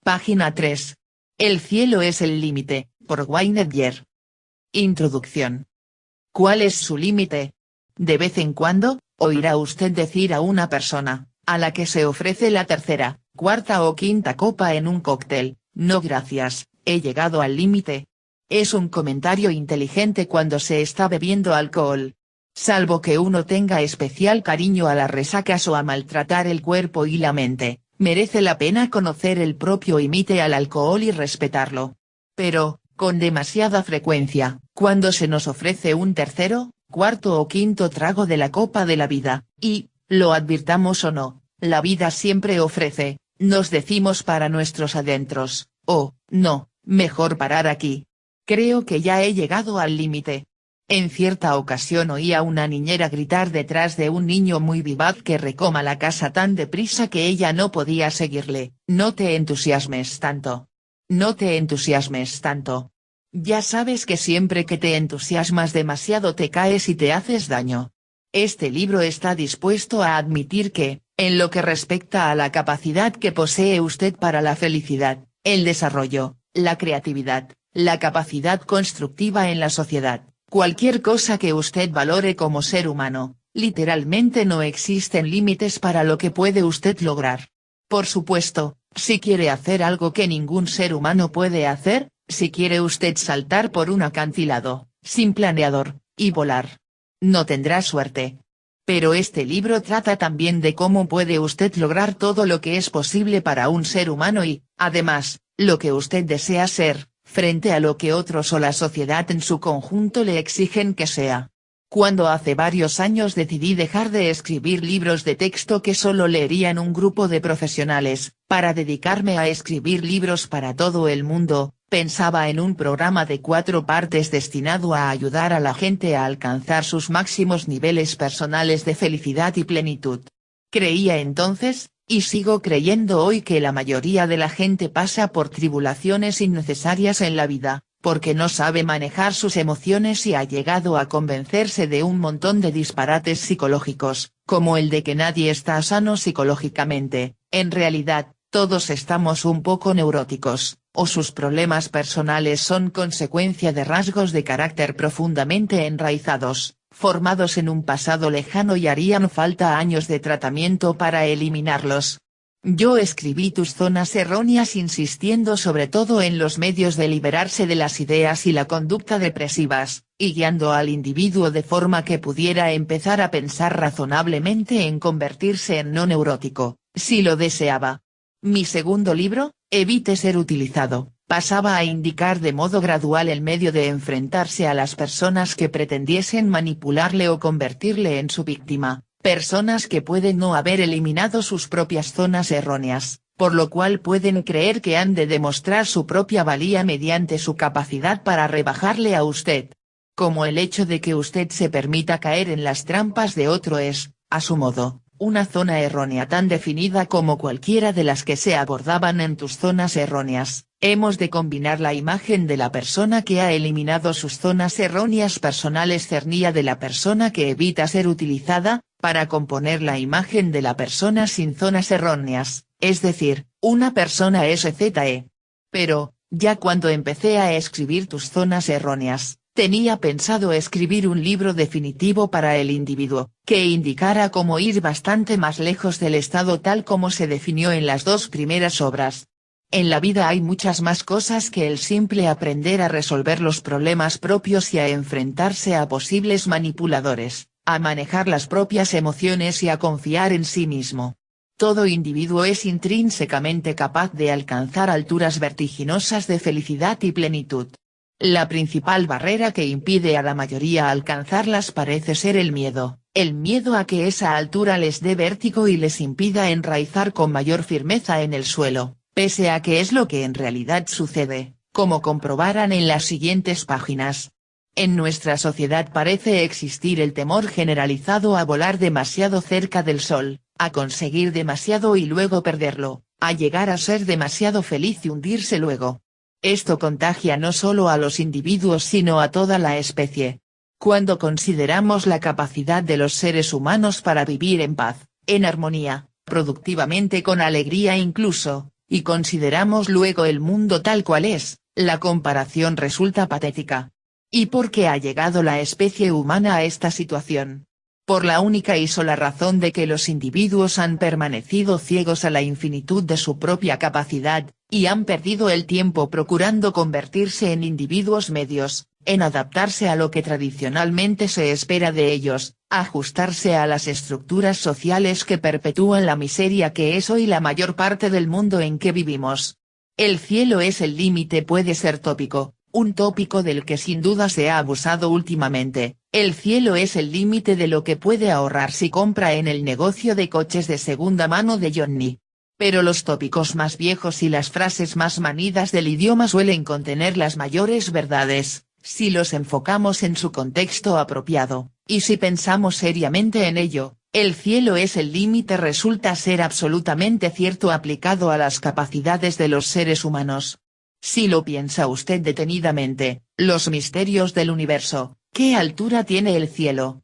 Página 3. El cielo es el límite, por Wayne Dyer. Introducción. ¿Cuál es su límite? De vez en cuando, oirá usted decir a una persona, a la que se ofrece la tercera, cuarta o quinta copa en un cóctel, no gracias, he llegado al límite. Es un comentario inteligente cuando se está bebiendo alcohol. Salvo que uno tenga especial cariño a las resacas o a maltratar el cuerpo y la mente, merece la pena conocer el propio límite al alcohol y respetarlo. Pero, con demasiada frecuencia, cuando se nos ofrece un tercero, cuarto o quinto trago de la copa de la vida, y, lo advirtamos o no, la vida siempre ofrece, nos decimos para nuestros adentros, oh, no, mejor parar aquí. Creo que ya he llegado al límite. En cierta ocasión oí a una niñera gritar detrás de un niño muy vivaz que recoma la casa tan deprisa que ella no podía seguirle, no te entusiasmes tanto. No te entusiasmes tanto. Ya sabes que siempre que te entusiasmas demasiado te caes y te haces daño. Este libro está dispuesto a admitir que, en lo que respecta a la capacidad que posee usted para la felicidad, el desarrollo, la creatividad, la capacidad constructiva en la sociedad, cualquier cosa que usted valore como ser humano, literalmente no existen límites para lo que puede usted lograr. Por supuesto, si quiere hacer algo que ningún ser humano puede hacer, si quiere usted saltar por un acantilado, sin planeador, y volar, no tendrá suerte. Pero este libro trata también de cómo puede usted lograr todo lo que es posible para un ser humano y, además, lo que usted desea ser, frente a lo que otros o la sociedad en su conjunto le exigen que sea. Cuando hace varios años decidí dejar de escribir libros de texto que solo leerían un grupo de profesionales, para dedicarme a escribir libros para todo el mundo, pensaba en un programa de 4 partes destinado a ayudar a la gente a alcanzar sus máximos niveles personales de felicidad y plenitud. Creía entonces, y sigo creyendo hoy, que la mayoría de la gente pasa por tribulaciones innecesarias en la vida, porque no sabe manejar sus emociones y ha llegado a convencerse de un montón de disparates psicológicos, como el de que nadie está sano psicológicamente. En realidad, todos estamos un poco neuróticos, o sus problemas personales son consecuencia de rasgos de carácter profundamente enraizados, formados en un pasado lejano y harían falta años de tratamiento para eliminarlos. Yo escribí Tus zonas erróneas insistiendo sobre todo en los medios de liberarse de las ideas y la conducta depresivas, y guiando al individuo de forma que pudiera empezar a pensar razonablemente en convertirse en no neurótico, si lo deseaba. Mi segundo libro, Evite ser utilizado, pasaba a indicar de modo gradual el medio de enfrentarse a las personas que pretendiesen manipularle o convertirle en su víctima, personas que pueden no haber eliminado sus propias zonas erróneas, por lo cual pueden creer que han de demostrar su propia valía mediante su capacidad para rebajarle a usted. Como el hecho de que usted se permita caer en las trampas de otro es, a su modo, una zona errónea tan definida como cualquiera de las que se abordaban en Tus zonas erróneas. Hemos de combinar la imagen de la persona que ha eliminado sus zonas erróneas personales cernida de la persona que evita ser utilizada, para componer la imagen de la persona sin zonas erróneas, es decir, una persona SZE. Pero, ya cuando empecé a escribir Tus zonas erróneas, tenía pensado escribir un libro definitivo para el individuo, que indicara cómo ir bastante más lejos del estado tal como se definió en las 2 primeras obras. En la vida hay muchas más cosas que el simple aprender a resolver los problemas propios y a enfrentarse a posibles manipuladores, a manejar las propias emociones y a confiar en sí mismo. Todo individuo es intrínsecamente capaz de alcanzar alturas vertiginosas de felicidad y plenitud. La principal barrera que impide a la mayoría alcanzarlas parece ser el miedo a que esa altura les dé vértigo y les impida enraizar con mayor firmeza en el suelo, pese a que es lo que en realidad sucede, como comprobarán en las siguientes páginas. En nuestra sociedad parece existir el temor generalizado a volar demasiado cerca del sol, a conseguir demasiado y luego perderlo, a llegar a ser demasiado feliz y hundirse luego. Esto contagia no solo a los individuos sino a toda la especie. Cuando consideramos la capacidad de los seres humanos para vivir en paz, en armonía, productivamente con alegría incluso, y consideramos luego el mundo tal cual es, la comparación resulta patética. ¿Y por qué ha llegado la especie humana a esta situación? Por la única y sola razón de que los individuos han permanecido ciegos a la infinitud de su propia capacidad, y han perdido el tiempo procurando convertirse en individuos medios, en adaptarse a lo que tradicionalmente se espera de ellos, ajustarse a las estructuras sociales que perpetúan la miseria que es hoy la mayor parte del mundo en que vivimos. El cielo es el límite puede ser tópico, un tópico del que sin duda se ha abusado últimamente. El cielo es el límite de lo que puede ahorrar si compra en el negocio de coches de segunda mano de Johnny. Pero los tópicos más viejos y las frases más manidas del idioma suelen contener las mayores verdades, si los enfocamos en su contexto apropiado, y si pensamos seriamente en ello. El cielo es el límite resulta ser absolutamente cierto aplicado a las capacidades de los seres humanos. Si lo piensa usted detenidamente, los misterios del universo, ¿qué altura tiene el cielo?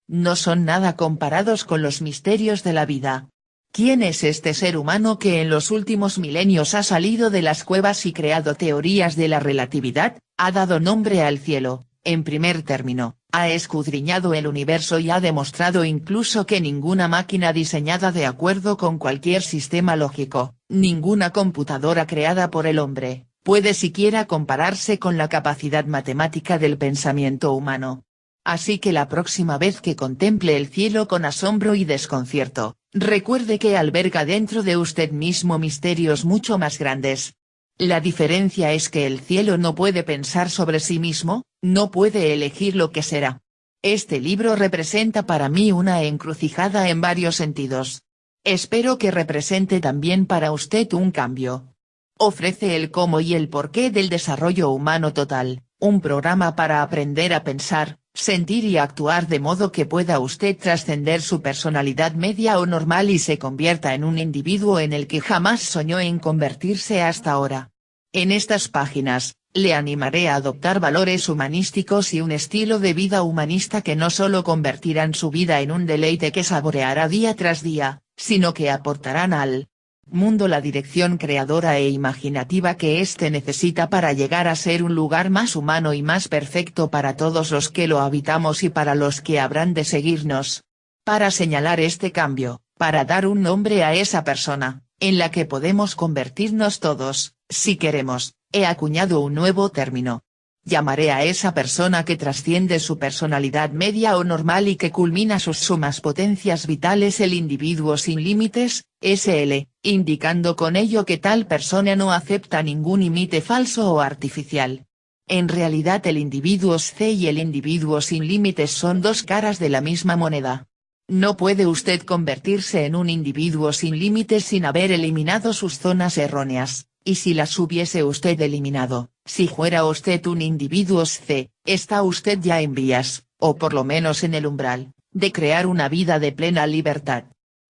No son nada comparados con los misterios de la vida. ¿Quién es este ser humano que en los últimos milenios ha salido de las cuevas y creado teorías de la relatividad, ha dado nombre al cielo, en primer término, ha escudriñado el universo y ha demostrado incluso que ninguna máquina diseñada de acuerdo con cualquier sistema lógico, ninguna computadora creada por el hombre, puede siquiera compararse con la capacidad matemática del pensamiento humano? Así que la próxima vez que contemple el cielo con asombro y desconcierto, recuerde que alberga dentro de usted mismo misterios mucho más grandes. La diferencia es que el cielo no puede pensar sobre sí mismo, no puede elegir lo que será. Este libro representa para mí una encrucijada en varios sentidos. Espero que represente también para usted un cambio. Ofrece el cómo y el porqué del desarrollo humano total, un programa para aprender a pensar, sentir y actuar de modo que pueda usted trascender su personalidad media o normal y se convierta en un individuo en el que jamás soñó en convertirse hasta ahora. En estas páginas, le animaré a adoptar valores humanísticos y un estilo de vida humanista que no solo convertirán su vida en un deleite que saboreará día tras día, sino que aportarán al mundo la dirección creadora e imaginativa que éste necesita para llegar a ser un lugar más humano y más perfecto para todos los que lo habitamos y para los que habrán de seguirnos. Para señalar este cambio, para dar un nombre a esa persona, en la que podemos convertirnos todos, si queremos, he acuñado un nuevo término. Llamaré a esa persona que trasciende su personalidad media o normal y que culmina sus sumas potencias vitales el individuo sin límites, SL, indicando con ello que tal persona no acepta ningún límite falso o artificial. En realidad el individuo C y el individuo sin límites son dos caras de la misma moneda. No puede usted convertirse en un individuo sin límites sin haber eliminado sus zonas erróneas. Y si las hubiese usted eliminado, si fuera usted un individuo C, está usted ya en vías, o por lo menos en el umbral, de crear una vida de plena libertad.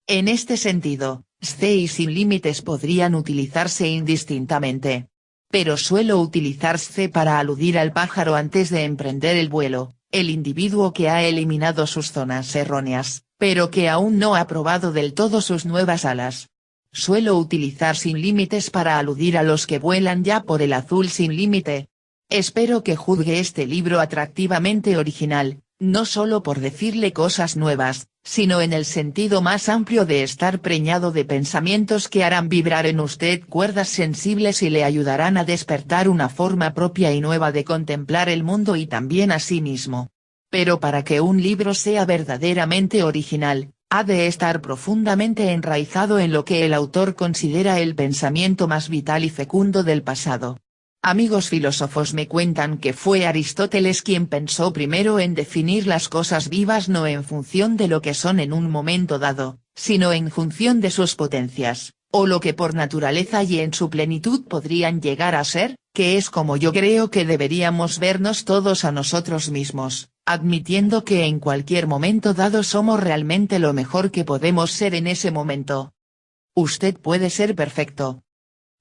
En este sentido, C y sin límites podrían utilizarse indistintamente. Pero suelo utilizar C para aludir al pájaro antes de emprender el vuelo, el individuo que ha eliminado sus zonas erróneas, pero que aún no ha probado del todo sus nuevas alas. Suelo utilizar sin límites para aludir a los que vuelan ya por el azul sin límite. Espero que juzgue este libro atractivamente original, no solo por decirle cosas nuevas, sino en el sentido más amplio de estar preñado de pensamientos que harán vibrar en usted cuerdas sensibles y le ayudarán a despertar una forma propia y nueva de contemplar el mundo y también a sí mismo. Pero para que un libro sea verdaderamente original, ha de estar profundamente enraizado en lo que el autor considera el pensamiento más vital y fecundo del pasado. Amigos filósofos me cuentan que fue Aristóteles quien pensó primero en definir las cosas vivas no en función de lo que son en un momento dado, sino en función de sus potencias, o lo que por naturaleza y en su plenitud podrían llegar a ser, que es como yo creo que deberíamos vernos todos a nosotros mismos, admitiendo que en cualquier momento dado somos realmente lo mejor que podemos ser en ese momento. Usted puede ser perfecto.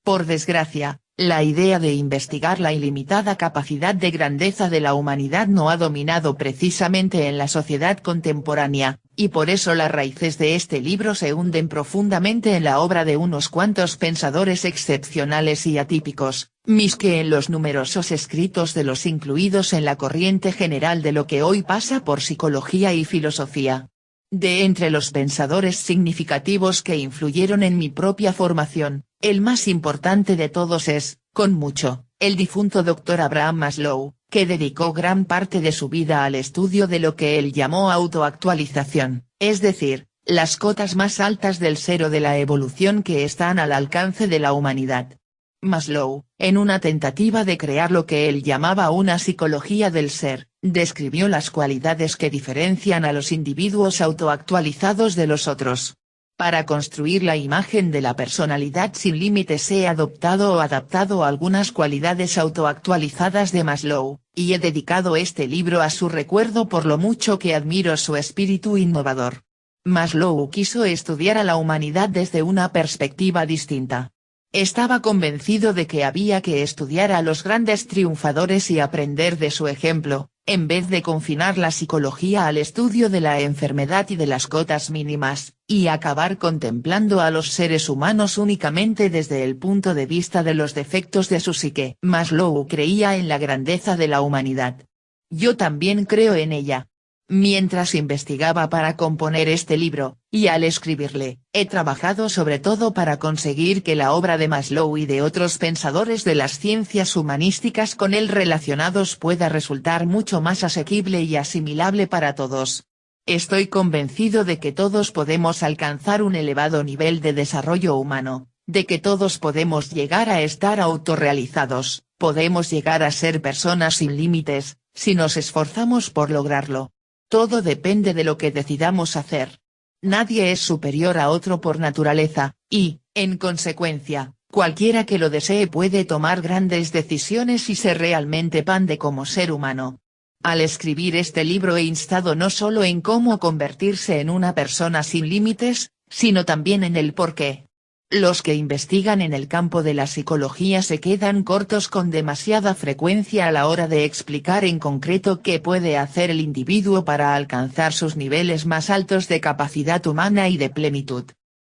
Por desgracia, La idea de investigar la ilimitada capacidad de grandeza de la humanidad no ha dominado precisamente en la sociedad contemporánea, y por eso las raíces de este libro se hunden profundamente en la obra de unos cuantos pensadores excepcionales y atípicos, más que en los numerosos escritos de los incluidos en la corriente general de lo que hoy pasa por psicología y filosofía. De entre los pensadores significativos que influyeron en mi propia formación, el más importante de todos es, con mucho, el difunto Dr. Abraham Maslow, que dedicó gran parte de su vida al estudio de lo que él llamó autoactualización, es decir, las cotas más altas del ser o de la evolución que están al alcance de la humanidad. Maslow, en una tentativa de crear lo que él llamaba una psicología del ser, describió las cualidades que diferencian a los individuos autoactualizados de los otros. Para construir la imagen de la personalidad sin límites he adoptado o adaptado algunas cualidades autoactualizadas de Maslow, y he dedicado este libro a su recuerdo por lo mucho que admiro su espíritu innovador. Maslow quiso estudiar a la humanidad desde una perspectiva distinta. Estaba convencido de que había que estudiar a los grandes triunfadores y aprender de su ejemplo, en vez de confinar la psicología al estudio de la enfermedad y de las cotas mínimas, y acabar contemplando a los seres humanos únicamente desde el punto de vista de los defectos de su psique. Maslow creía en la grandeza de la humanidad. Yo también creo en ella. Mientras investigaba para componer este libro, y al escribirle, he trabajado sobre todo para conseguir que la obra de Maslow y de otros pensadores de las ciencias humanísticas con él relacionados pueda resultar mucho más asequible y asimilable para todos. Estoy convencido de que todos podemos alcanzar un elevado nivel de desarrollo humano, de que todos podemos llegar a estar autorrealizados, podemos llegar a ser personas sin límites, si nos esforzamos por lograrlo. Todo depende de lo que decidamos hacer. Nadie es superior a otro por naturaleza, y, en consecuencia, cualquiera que lo desee puede tomar grandes decisiones y ser realmente pande como ser humano. Al escribir este libro he instado no solo en cómo convertirse en una persona sin límites, sino también en el por qué. Los que investigan en el campo de la psicología se quedan cortos con demasiada frecuencia a la hora de explicar en concreto qué puede hacer el individuo para alcanzar sus niveles más altos de capacidad humana y de plenitud.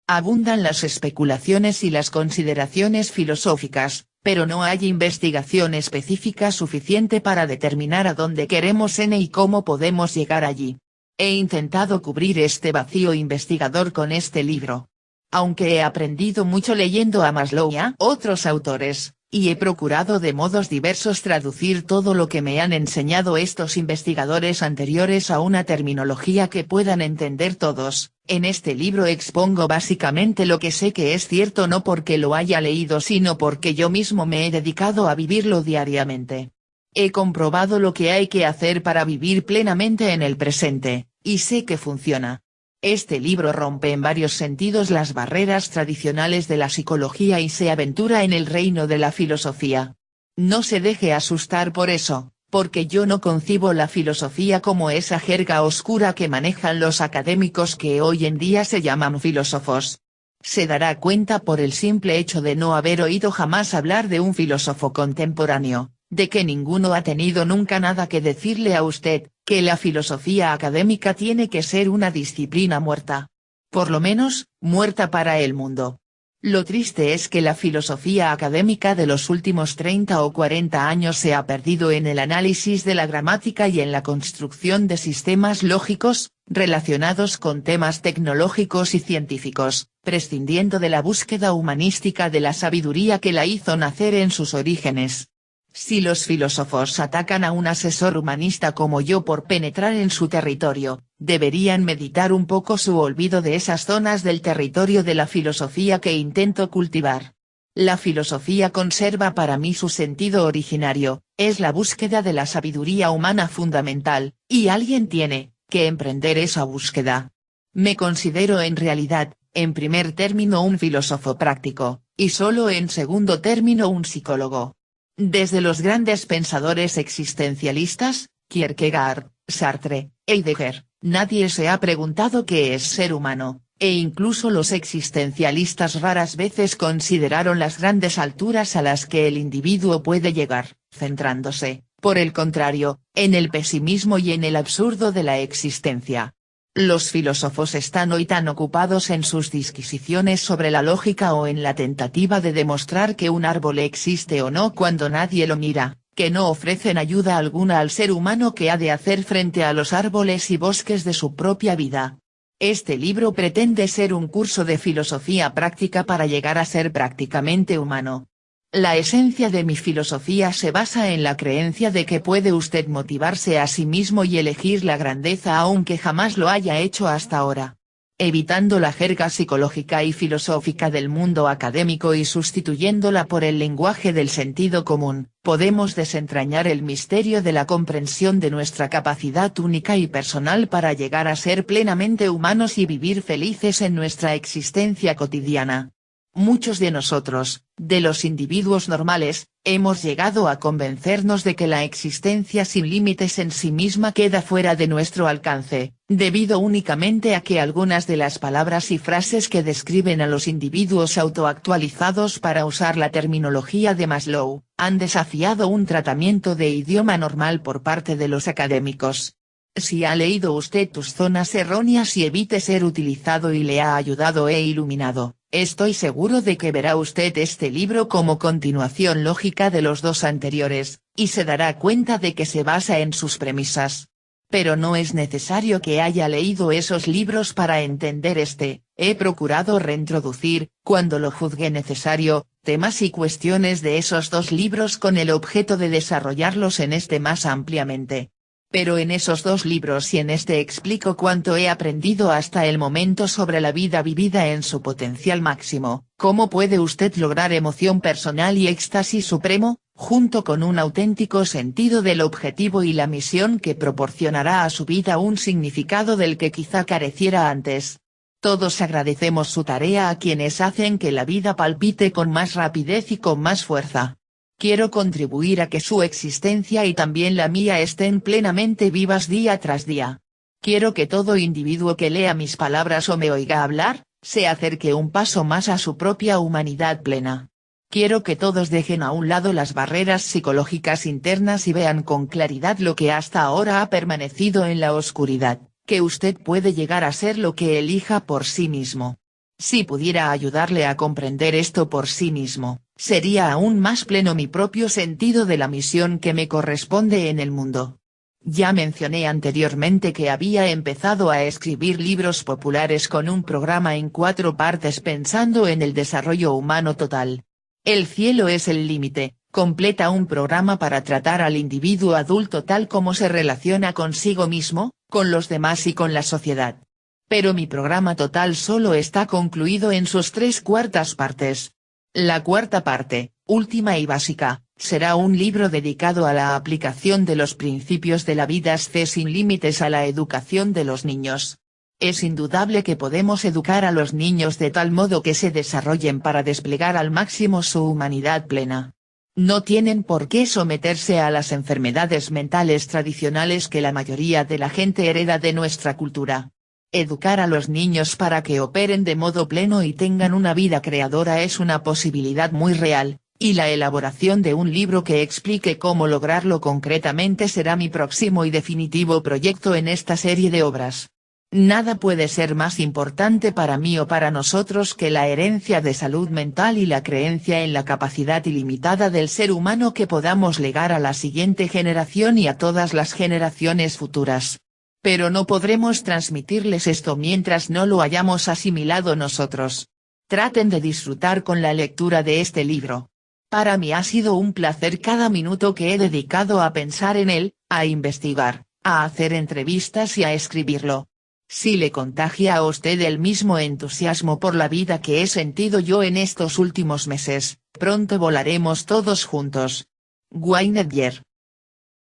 Abundan las especulaciones y las consideraciones filosóficas, pero no hay investigación específica suficiente para determinar a dónde queremos ir y cómo podemos llegar allí. He intentado cubrir este vacío investigador con este libro. Aunque he aprendido mucho leyendo a Maslow y a otros autores, y he procurado de modos diversos traducir todo lo que me han enseñado estos investigadores anteriores a una terminología que puedan entender todos, en este libro expongo básicamente lo que sé que es cierto no porque lo haya leído sino porque yo mismo me he dedicado a vivirlo diariamente. He comprobado lo que hay que hacer para vivir plenamente en el presente, y sé que funciona. Este libro rompe en varios sentidos las barreras tradicionales de la psicología y se aventura en el reino de la filosofía. No se deje asustar por eso, porque yo no concibo la filosofía como esa jerga oscura que manejan los académicos que hoy en día se llaman filósofos. Se dará cuenta por el simple hecho de no haber oído jamás hablar de un filósofo contemporáneo, de que ninguno ha tenido nunca nada que decirle a usted, que la filosofía académica tiene que ser una disciplina muerta. Por lo menos, muerta para el mundo. Lo triste es que la filosofía académica de los últimos 30 o 40 años se ha perdido en el análisis de la gramática y en la construcción de sistemas lógicos, relacionados con temas tecnológicos y científicos, prescindiendo de la búsqueda humanística de la sabiduría que la hizo nacer en sus orígenes. Si los filósofos atacan a un asesor humanista como yo por penetrar en su territorio, deberían meditar un poco su olvido de esas zonas del territorio de la filosofía que intento cultivar. La filosofía conserva para mí su sentido originario, es la búsqueda de la sabiduría humana fundamental, y alguien tiene que emprender esa búsqueda. Me considero en realidad, en primer término un filósofo práctico, y solo en segundo término un psicólogo. Desde los grandes pensadores existencialistas, Kierkegaard, Sartre, Heidegger, nadie se ha preguntado qué es ser humano, E incluso los existencialistas raras veces consideraron las grandes alturas a las que el individuo puede llegar, centrándose, por el contrario, en el pesimismo y en el absurdo de la existencia. Los filósofos están hoy tan ocupados en sus disquisiciones sobre la lógica o en la tentativa de demostrar que un árbol existe o no cuando nadie lo mira, que no ofrecen ayuda alguna al ser humano que ha de hacer frente a los árboles y bosques de su propia vida. Este libro pretende ser un curso de filosofía práctica para llegar a ser prácticamente humano. La esencia de mi filosofía se basa en la creencia de que puede usted motivarse a sí mismo y elegir la grandeza aunque jamás lo haya hecho hasta ahora. Evitando la jerga psicológica y filosófica del mundo académico y sustituyéndola por el lenguaje del sentido común, podemos desentrañar el misterio de la comprensión de nuestra capacidad única y personal para llegar a ser plenamente humanos y vivir felices en nuestra existencia cotidiana. Muchos de nosotros, de los individuos normales, hemos llegado a convencernos de que la existencia sin límites en sí misma queda fuera de nuestro alcance, debido únicamente a que algunas de las palabras y frases que describen a los individuos autoactualizados, para usar la terminología de Maslow, han desafiado un tratamiento de idioma normal por parte de los académicos. Si ha leído usted Tus zonas erróneas y Evite ser utilizado y le ha ayudado e iluminado, estoy seguro de que verá usted este libro como continuación lógica de los dos anteriores, y se dará cuenta de que se basa en sus premisas. Pero no es necesario que haya leído esos libros para entender este. He procurado reintroducir, cuando lo juzgue necesario, temas y cuestiones de esos dos libros con el objeto de desarrollarlos en este más ampliamente. Pero en esos dos libros y en este explico cuánto he aprendido hasta el momento sobre la vida vivida en su potencial máximo, cómo puede usted lograr emoción personal y éxtasis supremo, junto con un auténtico sentido del objetivo y la misión que proporcionará a su vida un significado del que quizá careciera antes. Todos agradecemos su tarea a quienes hacen que la vida palpite con más rapidez y con más fuerza. Quiero contribuir a que su existencia y también la mía estén plenamente vivas día tras día. Quiero que todo individuo que lea mis palabras o me oiga hablar, se acerque un paso más a su propia humanidad plena. Quiero que todos dejen a un lado las barreras psicológicas internas y vean con claridad lo que hasta ahora ha permanecido en la oscuridad, que usted puede llegar a ser lo que elija por sí mismo. Si pudiera ayudarle a comprender esto por sí mismo, sería aún más pleno mi propio sentido de la misión que me corresponde en el mundo. Ya mencioné anteriormente que había empezado a escribir libros populares con un programa en 4 partes pensando en el desarrollo humano total. El cielo es el límite, completa un programa para tratar al individuo adulto tal como se relaciona consigo mismo, con los demás y con la sociedad. Pero mi programa total solo está concluido en sus 3/4 partes. La 4ª parte, última y básica, será un libro dedicado a la aplicación de los principios de la vida C sin límites a la educación de los niños. Es indudable que podemos educar a los niños de tal modo que se desarrollen para desplegar al máximo su humanidad plena. No tienen por qué someterse a las enfermedades mentales tradicionales que la mayoría de la gente hereda de nuestra cultura. Educar a los niños para que operen de modo pleno y tengan una vida creadora es una posibilidad muy real, y la elaboración de un libro que explique cómo lograrlo concretamente será mi próximo y definitivo proyecto en esta serie de obras. Nada puede ser más importante para mí o para nosotros que la herencia de salud mental y la creencia en la capacidad ilimitada del ser humano que podamos legar a la siguiente generación y a todas las generaciones futuras. Pero no podremos transmitirles esto mientras no lo hayamos asimilado nosotros. Traten de disfrutar con la lectura de este libro. Para mí ha sido un placer cada minuto que he dedicado a pensar en él, a investigar, a hacer entrevistas y a escribirlo. Si le contagia a usted el mismo entusiasmo por la vida que he sentido yo en estos últimos meses, pronto volaremos todos juntos. Wayne Dyer.